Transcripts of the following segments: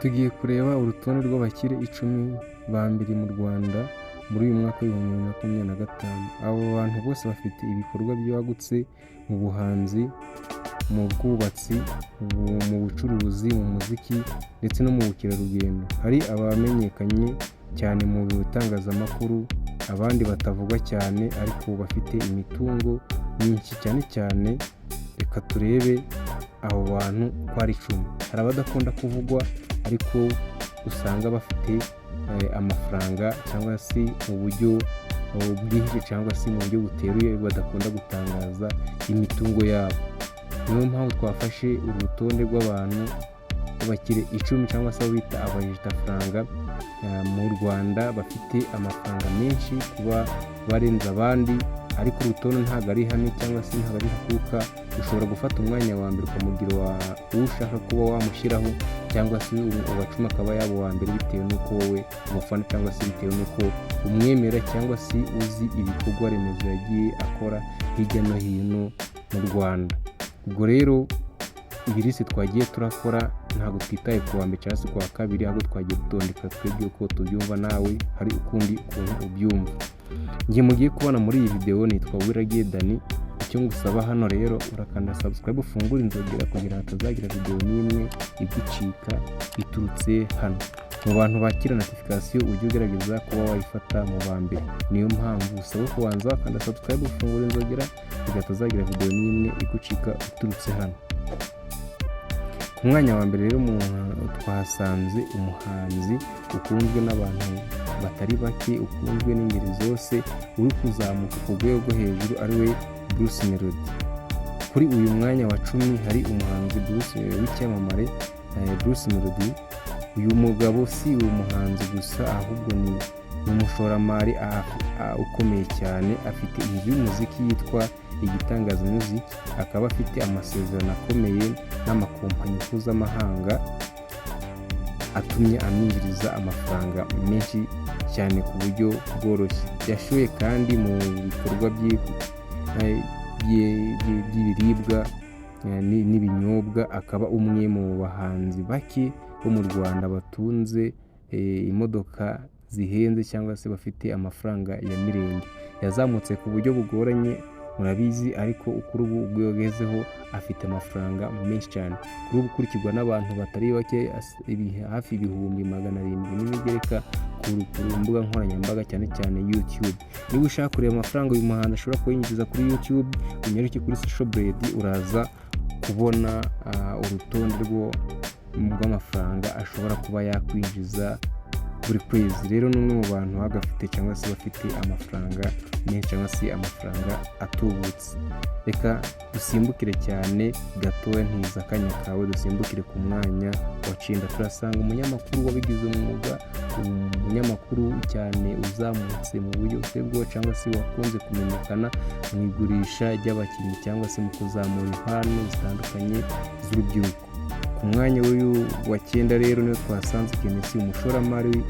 Tugiye kureba urutonde rw'abakire 10 ba mbere mu Rwanda muri uyu mwaka wa 2025. Abo bantu bose bafite ibikorwa byagutse mu buhanzi, mu bwubatsi, mu bucuruzi, mu muziki ndetse no mu bukerarugendo. Hari abamenyekanye cyane mu bitangazamakuru, abandi batavugwa cyane ariko bafite imitungo myinshi cyane. Reka turebe abo bantu ko ari 10. Hari abadakunda kuvugwa ariko usanga bafite amafaranga cyangwa se mu buryo bwinshi cyangwa se mu buryo buteruye, badakunda gutangaza imitungo yabo. Niyo mpamvu twafashe urutonde rw'abantu b'abakire 10 cyangwa se bita abajitafaranga mu Rwanda bafite amafaranga menshi kuba barenze abandi, ariko urutonde ntabwo ari hame cyangwa se ntabwo ari hakuka. Ushobora gufata umwanya wa mbere ukamugira uwo ushaka kuba wamushyiraho, cyangwa se uwa 10 akaba yaba uwa mbere bitewe n'uko wowe umufana cyangwa se bitewe n'uko umwemera cyangwa se uzi ibikorwa remezo yagiye akora hirya no hino mu Rwanda. Ubwo rero ibirisi twagiye turakora ntabwo twitaye ku wa mbere cyangwa se ku wa kabiri, ahubwo twagiye gutondeka twebwe uko tubyumva, nawe hari ukundi ukuntu ubyumva. Ngiye mugiye kubona muri iyi video nitwa Uwiragiye Dani. Icyo ngusaba hano rero urakanda subscribe, ufungura inzogera kugira hatazagira video n'imwe igucika iturutse hano. Mu bantu bakira notification ujye ugerageza kuba wayifata mu ba mbere. Niyo mpamvu usaba kubanza wakanda subscribe, ufungura inzogera kugira hatazagira video n'imwe igucika iturutse hano. Ku mwanya wa mbere rero twahasanze umuhanzi ukunzwe n'abantu batari bake, ukunzwe n'ingeri zose, uri kuzamuka ku rwego rwo hejuru, ari we Bruce Melody. Kuri uyu mwanya wa 10 hari umuhanzi w'icyamamare Bruce Melody. Uyu mugabo si umuhanzi gusa, ahubwo ni umushoramari ukomeye cyane. Afite inzu y'umuziki yitwa Igitangaza Music, akaba afite amasezerano akomeye n'amakompanyi mpuzamahanga atumye amwinjiriza amafaranga menshi cyane ku buryo bworoshye. Yashoye kandi mu bikorwa by'ibiribwa n'ibinyobwa, akaba umwe mu bahanzi bake bo mu Rwanda batunze imodoka zihenze cyangwa se bafite amafaranga ya mirenge. Yazamutse ku buryo bugoranye murabizi, ariko kuri ubu ubwo yagezeho afite amafaranga menshi cyane. Kuri ubu ukurikirwa n'abantu batari bake, hafi 700,000 n'imigereka ku mbuga nkoranyambaga cyane YouTube. Niba ushaka kureba amafaranga uyu muhanzi ashobora kuyinjiza kuri YouTube, unyaruke kuri Social Blade uraza kubona urutonde rw'amafaranga ashobora kuba yakwinjiza buri kwezi. Rero n'umwe mu bantu bagafite cyangwa se bafite amafaranga menshi cyangwa se amafaranga atubutse. Reka dusimbukire cyane gatoya, ntiza akanya kawe, dusimbukire ku mwanya wa 9. Turasanga umunyamakuru wabigize umwuga, umunyamakuru cyane uzamutse mu buryo bwo cyangwa se wakunze kumenyekana mu igurisha ry'abakinnyi cyangwa se mu kuzamura impano zitandukanye z'urubyiruko. Ku mwanya wa 9 rero niyo twasanze Kenesi, umushoramari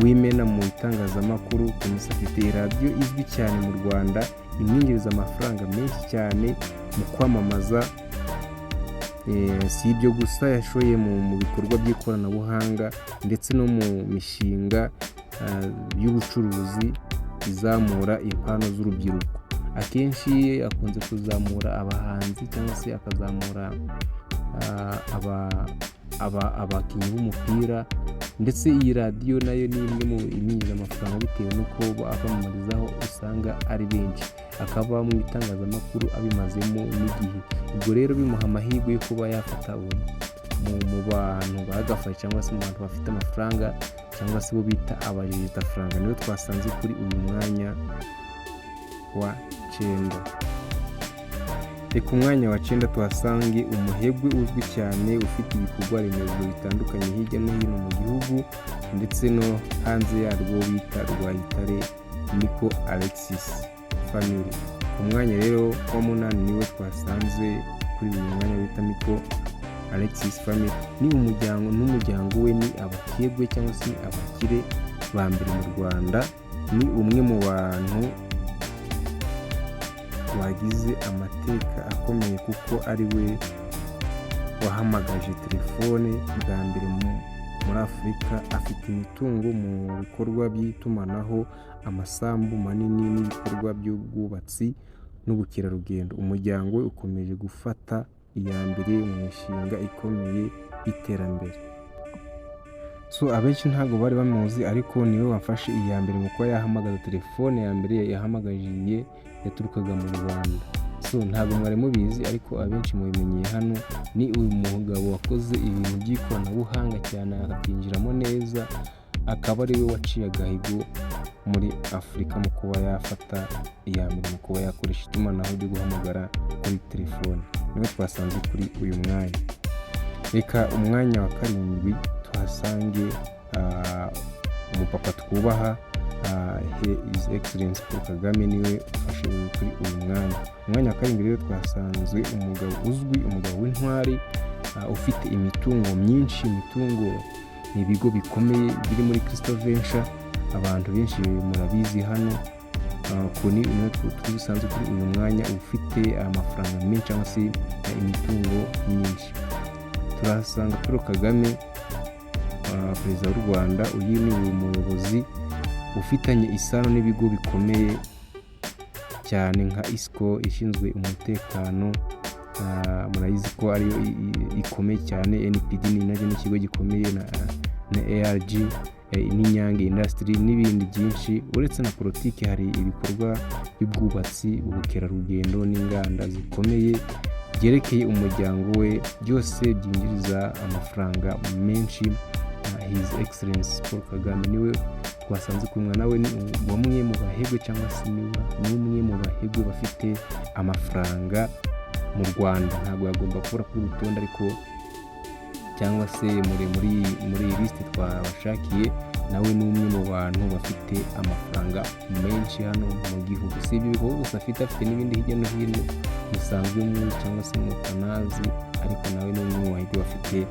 w'imena mu itangazamakuru. Kenesi afite radio izwi cyane mu Rwanda, imwinjiriza amafaranga menshi cyane mu kwamamaza. Si ibyo gusa, yashoye mu bikorwa by'ikoranabuhanga ndetse no mu mishinga y'ubucuruzi izamura impano z'urubyiruko. Akenshi akunze kuzamura abahanzi cyangwa se akazamura abakinnyi b'umupira, ndetse iyi radio nayo ni imwe mu iminjiza amafaranga bitewe n'uko abamamarizaho usanga ari benshi, akaba mu itangazamakuru abimazemo n'igihe. Ubwo rero bimuha amahirwe yo kuba yafata mu bantu bagafashe cyangwa se mu bantu bafite amafaranga cyangwa se bo bita abajitafaranga. Niyo twasanze kuri uyu mwanya wa 9. Ku mwanya wa 9 tuhasange umuherwe uzwi cyane, ufite ibikorwa remezo bitandukanye hirya no hino mu gihugu ndetse no hanze yarwo, bita Rwayitare Nico Alexis Family. Ku mwanya rero wa 8 niwe twasanze kuri uyu mwanya wita Nico Alexis Family. Ni n'umuryango we ni abakirwe cyangwa se abakire ba mbere mu Rwanda. Ni umwe mu bantu wagize amateka akomeye kuko ari we wahamagaje telefone bwa mbere muri Afurika, afite imitungo mu bikorwa by'itumanaho, amasambu manini n'ibikorwa by'ubwubatsi n'ubukerarugendo. Umuryango we ukomeje gufata iya mbere mu mishinga ikomeye y'iterambere. Abenshi ntabwo bari bamuzi, ariko niwe wafashe iya mbere mu kuba yahamagaza. Telefone ya mbere yahamagajiye yaturukaga mu Rwanda. Ntabwo mwari mubizi, ariko abenshi mubimenyeye hano. Ni uyu mugabo wakoze ibintu by'ikoranabuhanga cyane akabyinjiramo neza, akaba ari we waciye agahigo muri Afurika mu kuba yafata iya mbere mu kuba yakoresha itumanaho ryo guhamagara kuri telefone. Niwe twasanze kuri uyu mwanya. Reka umwanya wa 7 tuhasange umupapa twubaha, His Excellency Paul Kagame, niwe ufashe kuri uyu mwanya. Umwanya wa 7 rero twasanzwe umugabo uzwi, umugabo w'intwari, ufite imitungo myinshi. Imitungo ni ibigo bikomeye biri muri Crystal Venture, abantu benshi murabizi hano. Kuni twisanzwe kuri uyu mwanya ufite amafaranga menshi cyangwa se imitungo myinshi. Turasanga Paul Kagame, perezida w'u Rwanda. Uyu ni umuyobozi ufitanye isano n'ibigo bikomeye cyane nka ISCO ishinzwe umutekano, murayizi ko ariyo ikomeye cyane. NPD ni nacyo n'ikigo gikomeye, na ARG n'Inyange Industry n'ibindi byinshi. Uretse na politiki, hari ibikorwa by'ubwubatsi, ubukerarugendo n'inganda zikomeye byerekeye umuryango we, byose byinjiriza amafaranga menshi. His Excellency Paul Kagame niwe twasanze kumwe nawe. Ni bamwe mu bahegwe cyangwa se ni umwe mu bahegwe bafite amafaranga mu Rwanda. Ntabwo yagomba kubura kuri urutonde, ariko cyangwa se muri liste twabashakiye, nawe ni umwe mu bantu bafite amafaranga menshi hano mu gihugu. Si ibyo bikorwa gusa afite n'ibindi hirya no hino musanzwe muzi cyangwa se mutanazi, ariko nawe ni umwe mu bahegwe bafite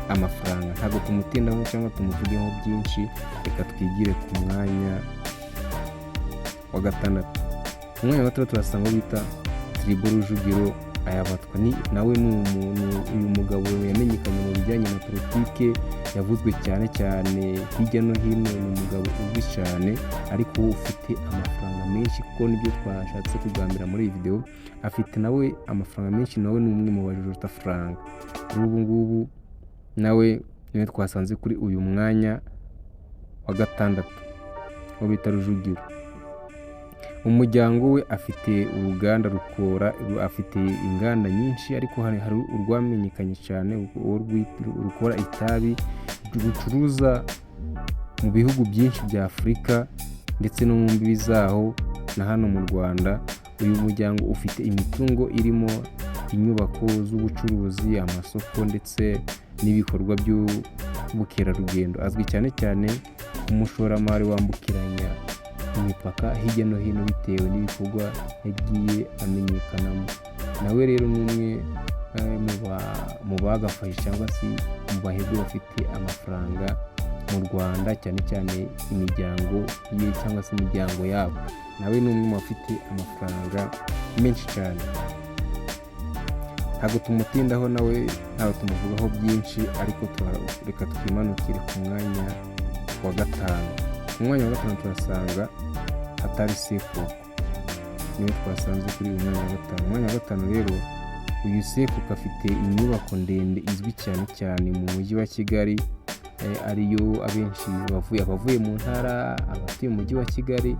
amafaranga. Ntabwo tumutindaho cyangwa tumuvugeho byinshi, reka twigire ku mwanya wa 6. Umwanya wa 6 turasanga bita Tribert Rujugiro Ayabatwa. Nawe ni uyu mugabo yamenyekanye mu bijyanye na politike, yavuzwe cyane hirya no hino. Ni umugabo uzwi cyane, ariko ufite amafaranga menshi, kuko nibyo twashatse kugambira muri iyi video. Afite nawe amafaranga menshi, nawe ni umwe mu bajijota faranga. Ubu ngubu nawe niwe twasanze kuri uyu mwanya wa 6 wo bita Rujugiro. Umuryango we afite uruganda afite inganda nyinshi, ariko hari urwamenyekanye cyane rukora itabi, rucuruza mu bihugu byinshi bya Afurika ndetse no mu mbibi zaho na hano mu Rwanda. Uyu muryango ufite imitungo irimo inyubako z'ubucuruzi, amasoko ndetse n'ibikorwa by'ubukerarugendo. Azwi cyane umushoramari wambukiranya imipaka hirya no hino bitewe n'ibikorwa yagiye amenyekanamo. Nawe rero ni umwe mu bagafashe cyangwa se mu bahegwe bafite amafaranga mu Rwanda, cyane imiryango ye cyangwa se imiryango yabo. Nawe ni umwe mu bafite amafaranga menshi cyane. Ntabwo tumutindaho, nawe ntabwo tumuvugaho byinshi, ariko reka twimanukire ku mwanya wa 5. Mu mwanya wa 5 turasanga Hatari Seko, niwe twasanze kuri uyu mwanya wa 5. Mu mwanya wa 5 rero uyu Seko afite inyubako ndende izwi cyane mu mujyi wa Kigali, ariyo abenshi abavuye mu ntara, abatuye mu mujyi wa Kigali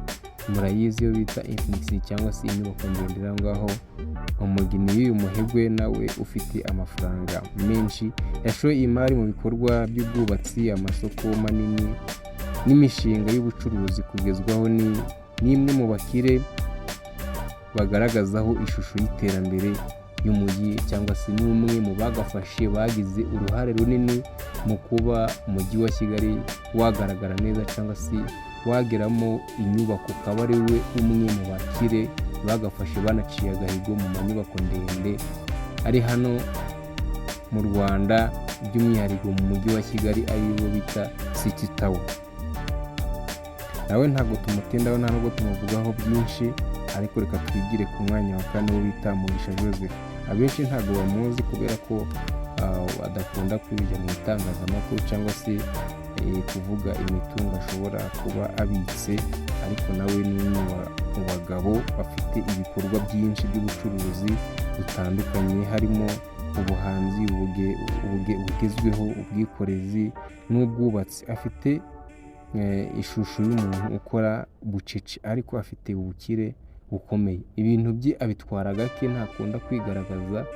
murayizi yo bita Infinix cyangwa se inyubako ndende ngaho. Umugeni w'uyu muhegwe nawe ufite amafaranga menshi, yashoye imari mu bikorwa by'ubwubatsi, amasoko manini n'imishinga y'ubucuruzi. Kugezwaho ni imwe mu bakire bagaragazaho ishusho y'iterambere y'umujyi, cyangwa se n'umwe mu bagafashe bagize uruhare runini mu kuba umujyi wa Kigali wagaragara neza, cyangwa se wageramo inyubako. Akaba ari we umwe mu bakire bagafashe banaciye agahigo mu manyubako ndende ari hano mu Rwanda, by'umwihariko mu mujyi wa Kigali, ariwo bita City Tower. Nawe ntabwo tumutindaho, ntabwo tumuvugaho byinshi, ariko reka twigire ku mwanya wa 4 wo bita Mugisha Joseph. Abenshi ntabwo bamuzi kubera ko adakunda kujya mu itangazamakuru cyangwa se kuvuga imitungo ashobora kuba abitse, ariko nawe ni umwe mu bagabo bafite ibikorwa byinshi by'ubucuruzi butandukanye, harimo ubuhanzi bugezweho, ubwikorezi n'ubwubatsi. Afite ishusho y'umuntu ukora bucece ariko afite ubukire bukomeye. Ibintu bye abitwara gake, ntakunda kwigaragaza,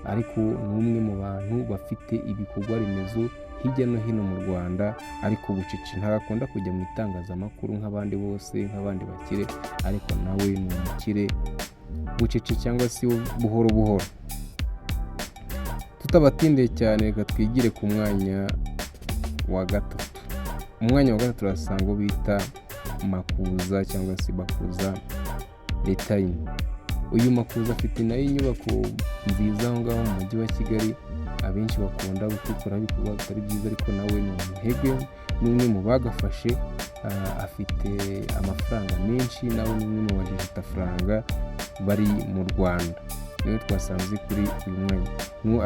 ariko ni umwe mu bantu bafite ibikorwa remezo hirya no hino mu Rwanda, ariko bucece. Ntakunda kujya mu itangazamakuru nk'abandi bose, nk'abandi bakire, ariko nawe ni umukire bucece cyangwa se buhoro buhoro. Tutabatindiye cyane, reka twigire ku mwanya wa gatatu. Umwanya wa gatatu turasanga uwo bita Makuza cyangwa se Bakuza Letayine. Uyu Makuza afite nayo inyubako nziza aho ngaho mu mujyi wa Kigali, abenshi bakunda gutukura ibikorwa bitari byiza, ariko nawe ni umuherwe, ni umwe mu bagafashe. Afite amafaranga menshi, nawe ni umwe mu bajejetafaranga bari mu Rwanda, niwe twasanze kuri uyu mwanya.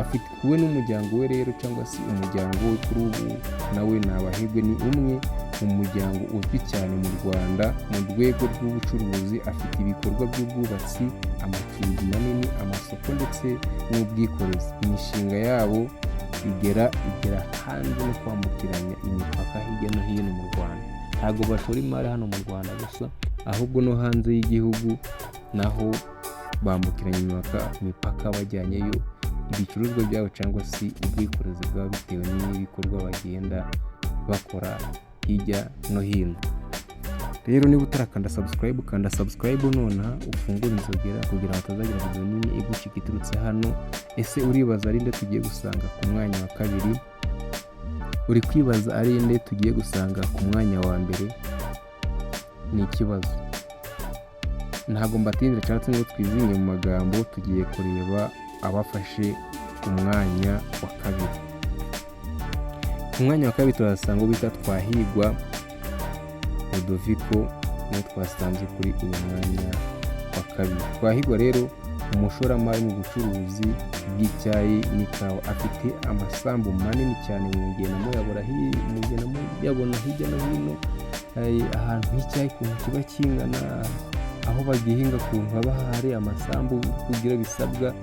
Afite we n'umuryango we rero, cyangwa se umuryango we kuri ubu nawe ni abaherwe, ni umwe mu muryango uzwi cyane mu Rwanda mu rwego rw'ubucuruzi. Afite ibikorwa by'ubwubatsi, amacumbi manini, amasoko ndetse n'ubwikorezi. Imishinga yabo igera hanze no kwambukiranya imipaka hirya no hino mu Rwanda. Ntabwo bashora imari hano mu Rwanda gusa, ahubwo no hanze y'igihugu naho bambukiranya imipaka bajyanyeyo ibicuruzwa byabo cyangwa se ubwikorezi bwabo, bitewe n'ibikorwa bagenda bakora hirya no hino. Rero niba utarakanda subscribe, kanda subscribe nonaha, ufungure inzogera kugira ngo hatazagira video nini igucika iturutse hano. Ese uribaza ari nde tugiye gusanga ku mwanya wa kabiri? Uri kwibaza ari nde tugiye gusanga ku mwanya wa mbere? Ni ikibazo. Ntabwo mbatindira cyangwa se ngo twizinge mu magambo, tugiye kureba abafashe umwanya wa kabiri. Ku mwanya wa kabiri turasanga bita Twahirwa Ludovico, niwe twasanze kuri uyu mwanya wa kabiri. Twahirwa rero umushoramari mu bucuruzi bw'icyayi n'ikawa, afite amasambu manini cyane, mugenda muyabona hirya no hino, ahantu h'icyayi ukuntu kiba kingana, aho bagihinga ukuntu haba hari amasambu kugira ibisabwa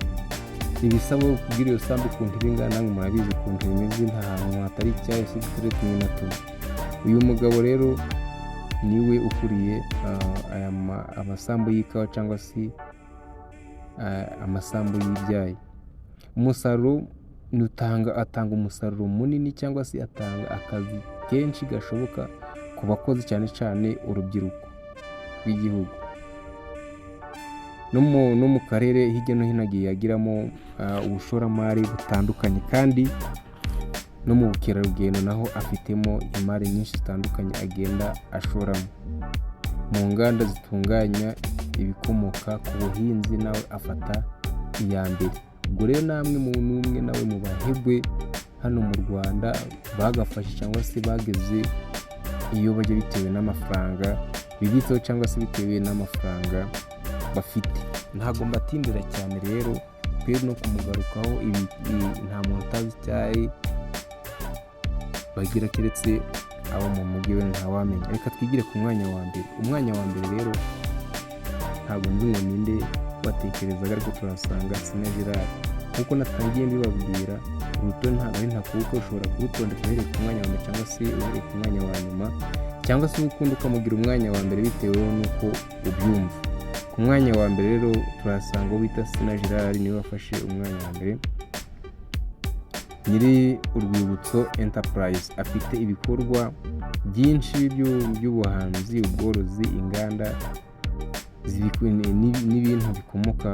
kugira iyo sambu ukuntu ibingana, namwe murabizi ukuntu bimeze, nta hantu hatari icyayi usibye uturere tumwe na tumwe. Uyu mugabo rero niwe ukuriye amasambu y'ikawa cyangwa se amasambu y'ibyayi. Umusaruro atanga umusaruro munini, cyangwa se atanga akazi kenshi gashoboka ku bakozi, cyane cyane urubyiruko rw'igihugu. No mu karere hirya no hino agiye agiramo ubushoramari butandukanye, kandi no mu bukerarugendo naho afitemo imari nyinshi zitandukanye agenda ashoramo. Mu nganda zitunganya ibikomoka ku buhinzi nawe afata iya mbere. Ubwo rero namwe n'umwe nawe mu bahegwe hano mu Rwanda bagafashe cyangwa se bageze iyo bajya, bitewe n'amafaranga bibitseho cyangwa se bitewe n'amafaranga bafite. Ntabwo mbatindira cyane rero, twe no kumugarukaho, nta muntu utazi icyayi bagira keretse abo mu mujyi we ntawamenya. Reka twigire ku mwanya wa mbere. Umwanya wa mbere rero ntabwo nzi ngo ninde batekerezaga, ariko turasanga Sina Gerard. Nkuko natangiye mbibabwira, urutonde ntabwo ari ntakuka, ushobora kurutondeka uhereye ku mwanya wa mbere cyangwa se uhereye ku mwanya wa nyuma, cyangwa se ukunda ukamugira umwanya wa mbere bitewe n'uko ubyumva. Ku mwanya wa mbere rero turasanga uwo bita Sina Gerard, niwe wafashe umwanya wa mbere. Nyiri Urwibutso Enterprise, afite ibikorwa byinshi by'ubuhanzi, ubworozi, inganda n'ibintu bikomoka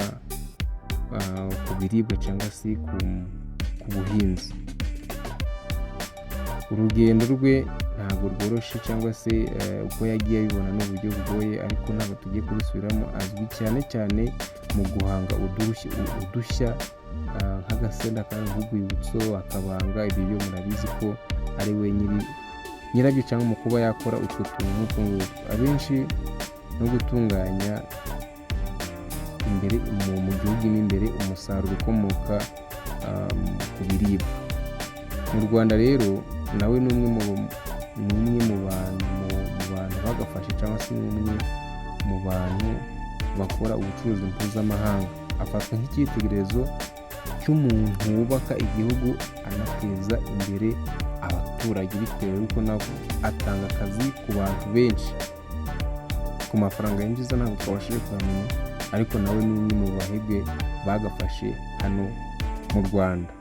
ku biribwa cyangwa se ku buhinzi. Urugendo rwe ntabwo rworoshye, cyangwa se uko yagiye abibona n'uburyo bugoye, ariko ntabwo tugiye kubisubiramo. Azwi cyane cyane mu guhanga udushya nk'agasenda kandi nk'urwibutso, akabanga. Ibyo byo murabizi ko ari we nyirabyo, cyangwa mu kuba yakora utwo tuntu nk'utu ngutu. Abenshi no gutunganya imbere mu gihugu imbere umusaruro ukomoka ku biribwa. Mu Rwanda rero nawe ni umwe mu bantu bagafashe cyangwa se ni umwe mu bantu bakora ubucuruzi mpuzamahanga, afatwa nk'icyitegererezo cy'umuntu wubaka igihugu anateza imbere abaturage, bitewe n'uko nawe atanga akazi ku bantu benshi. Ku mafaranga yinjiza ntabwo twabashije kuhamenya, ariko nawe ni umwe mu bahebwe bagafashe hano mu Rwanda.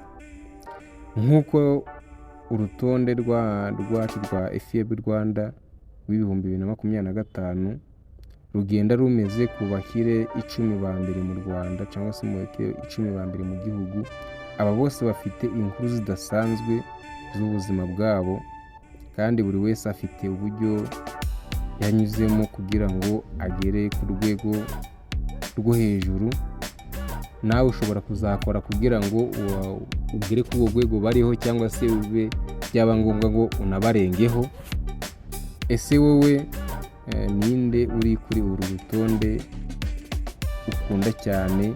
Nk'uko urutonde rwacu rwa FIB Rwanda w'ibihumbi 2025 rugenda rumeze ku bakire 10 ba mbere mu Rwanda cyangwa se mu bakire 10 ba mbere mu gihugu, aba bose bafite inkuru zidasanzwe z'ubuzima bwabo, kandi buri wese afite uburyo yanyuzemo kugira ngo agere ku rwego rwo hejuru. Nawe ushobora kuzakora kugira ngo ugere ku rwego bariho, cyangwa se ube byaba ngombwa ngo unabarengeho. Ese wowe ninde uri kuri uru rutonde ukunda cyane,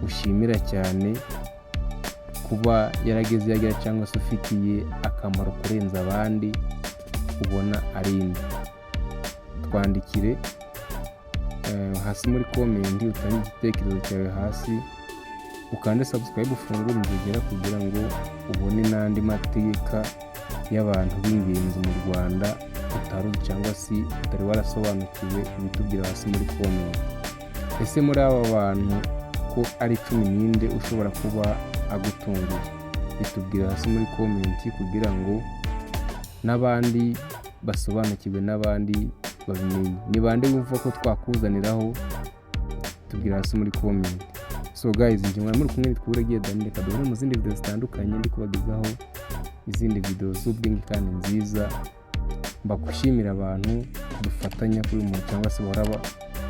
ushimira cyane kuba yarageze yagera, cyangwa se ufitiye akamaro kurenza abandi ubona ari inde? Twandikire hasi muri comment, utange igitekerezo cyawe hasi, ukande subscribe, ufungure inzogera kugira ngo ubone n'andi mateka y'abantu b'ingenzi mu Rwanda utaruzi cyangwa se utari warasobanukiwe. Bitubwira hasi muri comment. Ese muri aba bantu ko ari 10 ninde ushobora kuba agutunguye? Bitubwira hasi muri comment kugira ngo n'abandi basobanukirwe, n'abandi babimenye. Ni bande wumva ko twakuzaniraho? Tubwira hasi muri comment. So guys, njye muri kumwe nitwuregiye Daniel Kadore mu zindi video zitandukanye, ndi kubagezaho izindi video z'ubwenge kandi nziza. Mbagushimira abantu dufatanya kuri umuntu cyangwa se bahora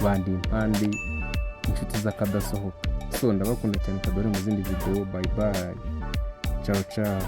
bandi impande, inshuti z'akadasohoka. So ndabakunda cyane Kadore mu zindi video. Bye bye, ciao ciao.